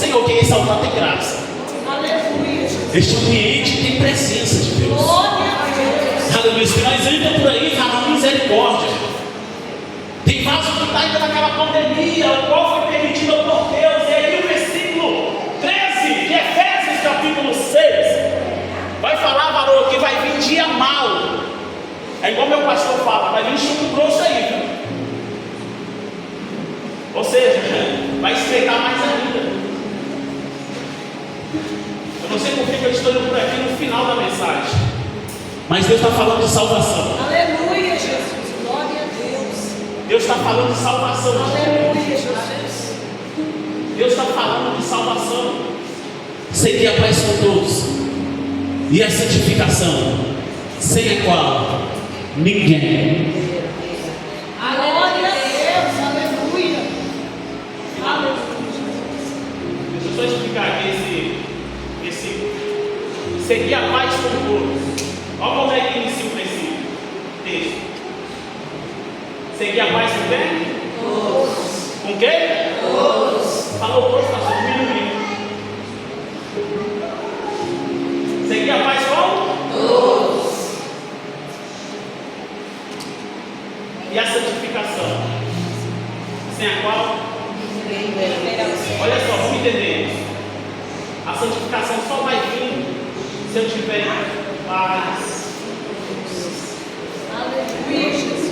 Senhor, quem exaltar tem graça. Aleluia. Este ambiente tem presença de Deus. Glória a Deus. Aleluia. Se nós entramos por aí, falando misericórdia. Tem vaso que está ainda naquela pandemia, o qual foi permitido por Deus. E aí o versículo 13 de Efésios capítulo 6 vai falar, varão, que vai vir dia mau. É igual meu pastor fala, vai vir chumbo grosso aí, viu? Ou seja, vai estreitar mais ainda. Eu não sei por que eu estou indo por aqui no final da mensagem, mas Deus está falando de salvação. Aleluia, Jesus. Glória a Deus. Deus está falando de salvação. Aleluia, Jesus. Deus está falando de salvação. Seguir a paz com todos e a santificação, sem a qual ninguém. Glória a Deus. Aleluia. Aleluia. Deixa eu só explicar aqui esse seguir a paz com todos. Olha como é que inicia o texto. Seguir a paz com quem? Todos. Com quem? Todos. Falou todos, pastor, diminuiu. Seguir a paz com? Todos. E a santificação, sem a qual? Olha só, vamos entender. A santificação só vai vir se eu tiver paz. Aleluia, Jesus.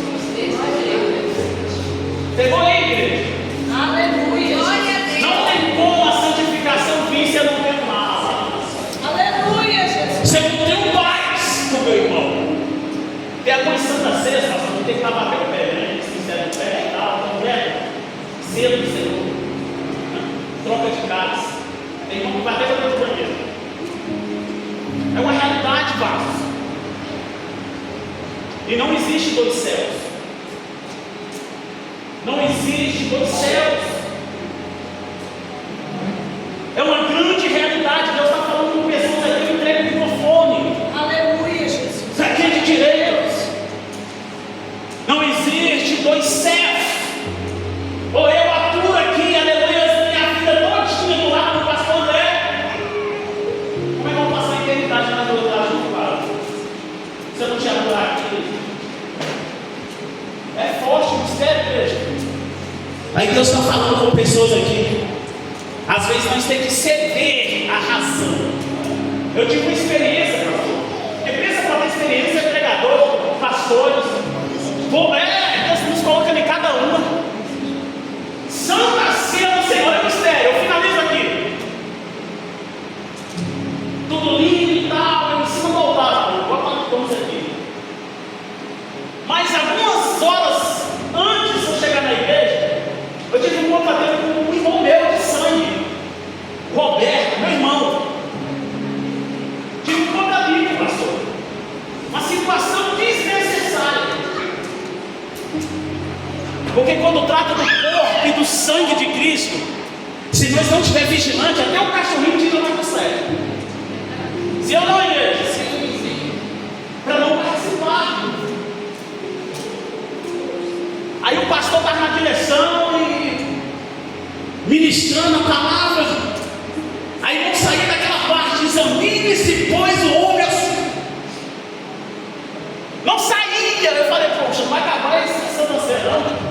Pegou aí, igreja? Aleluia. Não tem como a santificação vir se eu não tenho paz. Aleluia, Jesus. Se eu não tenho paz com o meu irmão. Tem algumas santas cestas, não tem que estar batendo o pé, né? Se quiser no pé e tal, não é? Cedo do Senhor. Troca de casa. Tem irmão que bater dentro do banheiro. É uma realidade, pastor. E não existe dois céus. Não existe dois céus. É uma grande realidade. Deus está falando com pessoas aqui que entregam o microfone. Aleluia, Jesus. Aqui de Deus. Não existe dois céus. Ou eu aturo aqui, aleluia, minha vida todinha do lado do pastor André. Como é que eu vou passar a eternidade na tua casa do Pai? Se eu não te aturar aqui. É forte o mistério, igreja. Aí Deus está falando com pessoas aqui. Às vezes nós temos que ceder à razão. Eu tive uma experiência, pastor. Porque pensa para ter experiência, pregador, pastores. Deus nos coloca em cada uma. Santa ceia do Senhor é mistério. Eu finalizo aqui. Tudo lindo e tal, eu ensino a voltar. Vamos aqui. Mas algumas horas antes de eu chegar na igreja, eu tive um companheiro com um irmão meu de sangue, Roberto, meu irmão. Tive um companheiro, pastor. Uma situação desnecessária. Porque quando trata do corpo e do sangue de Cristo, se nós não estivermos vigilantes, até o cachorrinho tira mais do certo. Se eu não, igreja? Para não participar. Aí o pastor está na direção e ministrando a palavra. Aí vão sair daquela parte, examine-se, pois o homem não saía. Eu falei, poxa, não vai acabar esse Santa Ceia.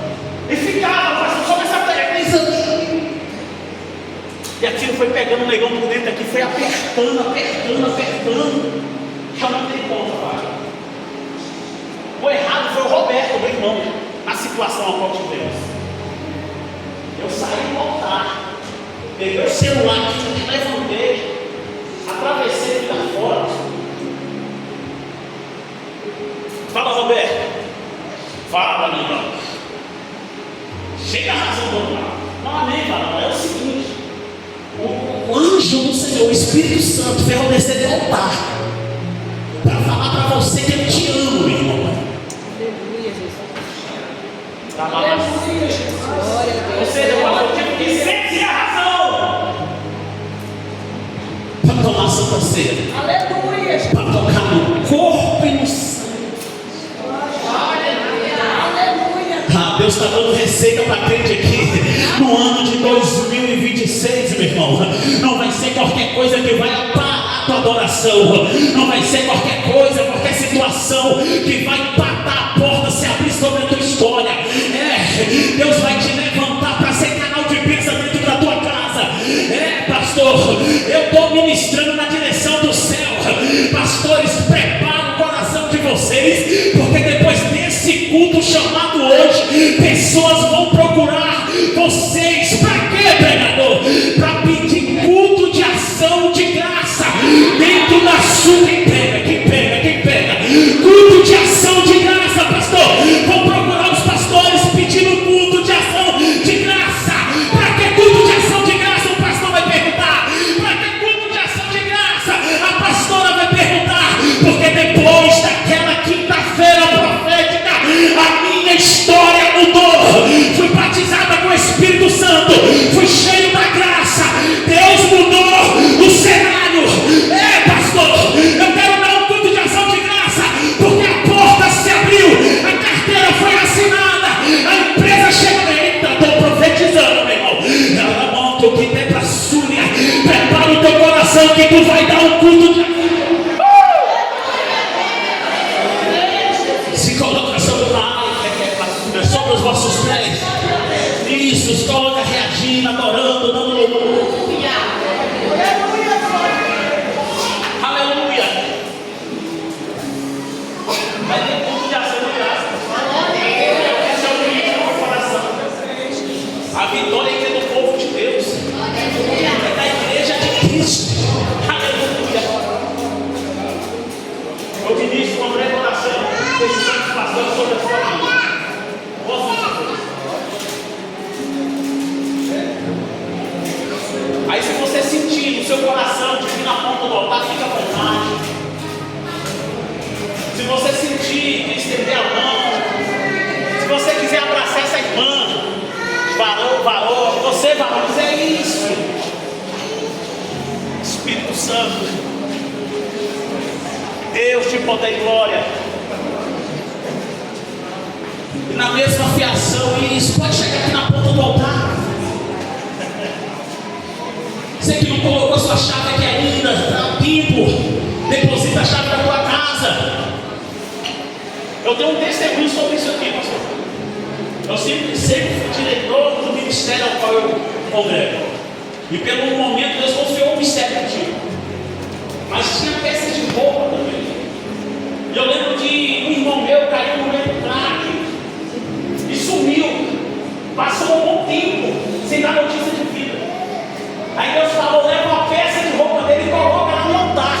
E ficava, pastor, só começava a pegar exame. E aquilo foi pegando o negão por dentro aqui, foi apertando. Já não tem conta, pai. O errado foi o Roberto, meu irmão, na situação a qual tivemos. Eu saí do altar, peguei o celular aqui, levantei, atravessei aqui lá fora. Fala, Roberto. Fala, meu irmão. Chega a razão do mal. Não, amém, mano. É o seguinte: o anjo do Senhor, o Espírito Santo, veio descer do altar para falar para você que eu te amo, meu irmão. Aleluia, Jesus. Aleluia, Jesus. Glória a Ou Deus. seja, eu tive que sentir a razão para tomar a Santa Ceia, Aleluia, Jesus. para tocar no corpo e no sangue. Aleluia. Deus está dando receita para crente aqui no ano de 2026, meu irmão. irmão. Não vai ser qualquer coisa que vai parar a tua adoração. Não vai ser qualquer coisa, qualquer situação que vai empatar a porta se abrir sobre a tua história. Deus vai te levantar para ser canal de bênção dentro da tua casa. Pastor, eu estou ministrando na direção do céu. Pastores, preparem o coração de vocês, porque depois desse culto chamado hoje, pessoas vão procurar vocês. Para quê, pregador? Para pedir culto de ação de graça dentro da sua. Quem pega? Culto de ação de graça, pastor. Vão procurar os pastores pedindo culto de ação de graça. Para que culto de ação de graça? O pastor vai perguntar. Para que culto de ação de graça? A pastora vai perguntar. Porque depois daquela quinta-feira profética, a minha história mudou. Fui batizada com o Espírito Santo, fui cheio da graça. Deus mudou o cenário. Pastor, eu quero dar um culto de ação de graça, porque a porta se abriu, a carteira foi assinada, a empresa chegou. Eita, estou profetizando, meu irmão. Ela monta o que tem para Súria. Prepara o teu coração que tu vai dar um culto de ação. Se coloca sobre sobre os vossos pés. Isso, se coloca reagindo, adorando, dando louvor. Aleluia. Vai ter culto de ação de graça. Esse é o limite do meu coração. A vitória é do povo de Deus. É da igreja de Cristo. Aleluia. Eu ministro uma breve oração. Esse santo pastor sobre a sua vida. Aí se você sentir no seu coração de vir na ponta do altar, fica à vontade. Se você sentir de estender a mão, se você quiser abraçar essa irmã, varão, você varão, é isso. Espírito Santo, Deus de poder e glória. E na mesma fiação, isso, pode chegar aqui na ponta do altar. Você que não colocou sua chave aqui ainda, está tempo, deposita a chave da tua casa. Eu tenho um testemunho sobre isso aqui, pastor. Eu sempre fui diretor do ministério ao qual eu congrego. E pelo momento Deus confiou um mistério contigo. Mas tinha peças de roupa também. E eu lembro que um irmão meu caiu no meio do crack e sumiu. Passou um bom tempo sem dar notícia de vida. Aí Deus falou, leva uma peça de roupa dele e coloca lá no altar.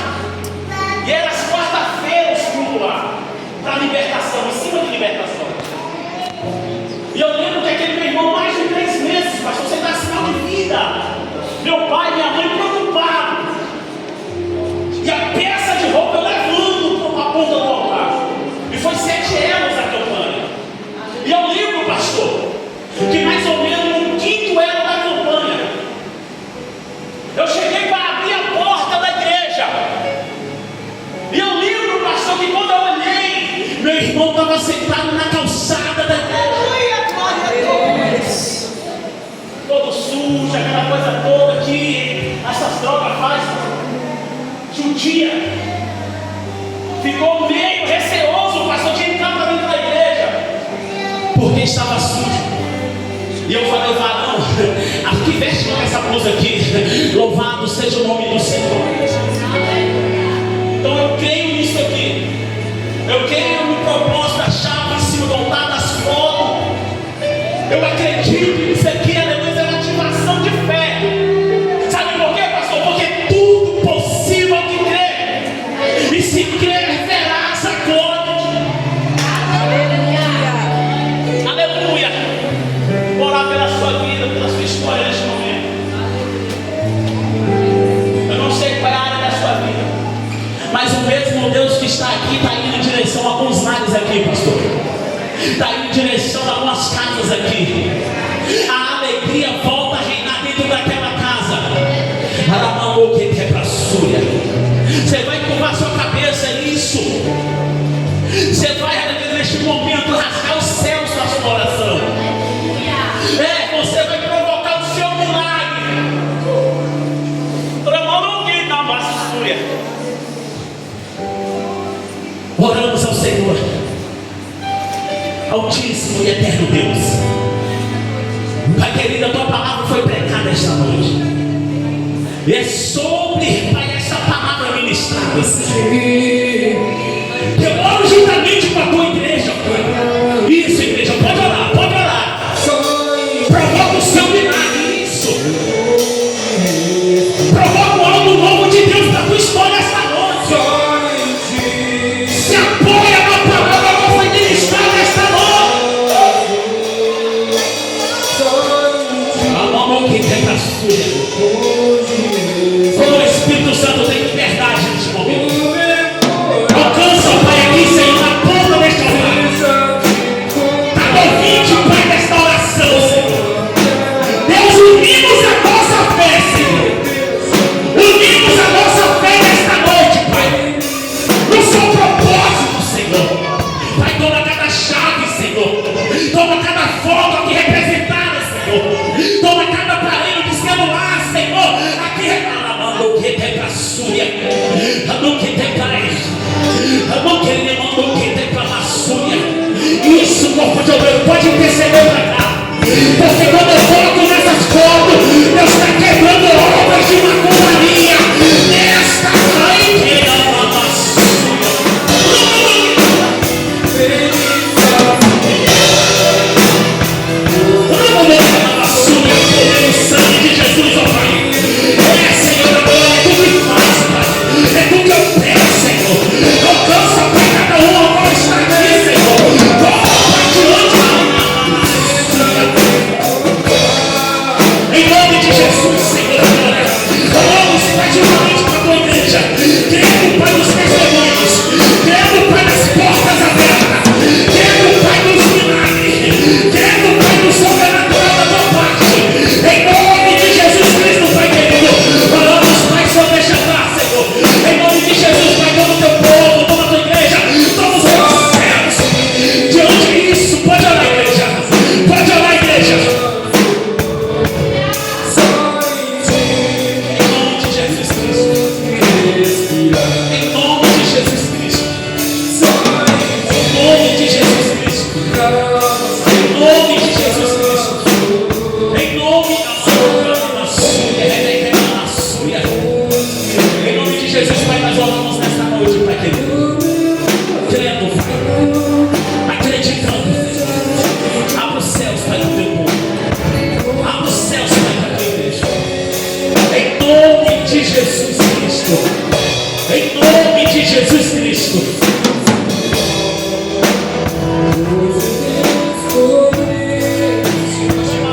E era as quarta-feiras tudo lá, para libertação, em cima de libertação. E eu lembro que aquele meu irmão, mais de 3 meses, pastor, você dá sinal de vida. Meu pai e minha mãe preocupados. E a peça de roupa eu levando para a ponta do altar. E foi 7 anos a campanha. E eu lembro, pastor, que mais ou menos no 5º ano da campanha, eu cheguei para abrir a porta da igreja. E eu lembro, pastor, que quando eu olhei, meu irmão estava sentado na calçada da igreja. Todo sujo, aquela coisa toda que essas drogas fazem. Judia. Ficou meio receoso, pastor, de entrar para dentro da igreja, porque estava sujo. E eu falei, varão, aqui veste com essa blusa aqui. Louvado seja o nome do Senhor. Então eu creio nisso aqui. Eu creio no propósito da chave em cima do altar das fotos. Eu acredito nisso aqui, aleluia, é uma ativação de fé. Sabe por quê, pastor? Porque tudo possível que crê. E se crer, verás a glória. Aleluia. Orar pela sua vida, pela sua história neste momento. Eu não sei qual é a área da sua vida, mas o mesmo Deus que está aqui está indo em direção a alguns lares aqui, pastor. Está indo em direção a algumas casas aqui. A alegria volta a reinar dentro daquela casa. Você vai curvar sua cabeça, é isso. Você vai, neste momento, rasgar os céus na sua oração. Você vai provocar o seu milagre. Senhor. Altíssimo e eterno Deus, Pai querido, a tua palavra foi pregada esta noite. É sobre, Pai, essa palavra ministrada, Senhor. Eu oro juntamente com a tua igreja, Pai. Isso, igreja, pode orar, pode orar. Provoca o seu milagre, isso. Provoca algo novo de Deus para a tua história esta noite. Se apoia na palavra que foi ministrada esta noite. A mão que tem para sua. O Espírito Santo tem liberdade neste momento. Alcança, Pai, aqui, Senhor, na ponta desta oração. Está ouvindo, Pai, desta oração, Senhor. Deus, unimos a nossa fé, Senhor. Unimos a nossa fé nesta noite, Pai. No seu propósito, Senhor. Pai, toma cada chave, Senhor. Toma cada foto aqui representada, Senhor. Toma cada aparelho de celular, Senhor. Aqui reclamando que tem para sua. Que tem para isso. Isso, corpo de obreiro, pode perceber para cá. Porque quando eu coloco nessas fotos, Deus está quebrando obras de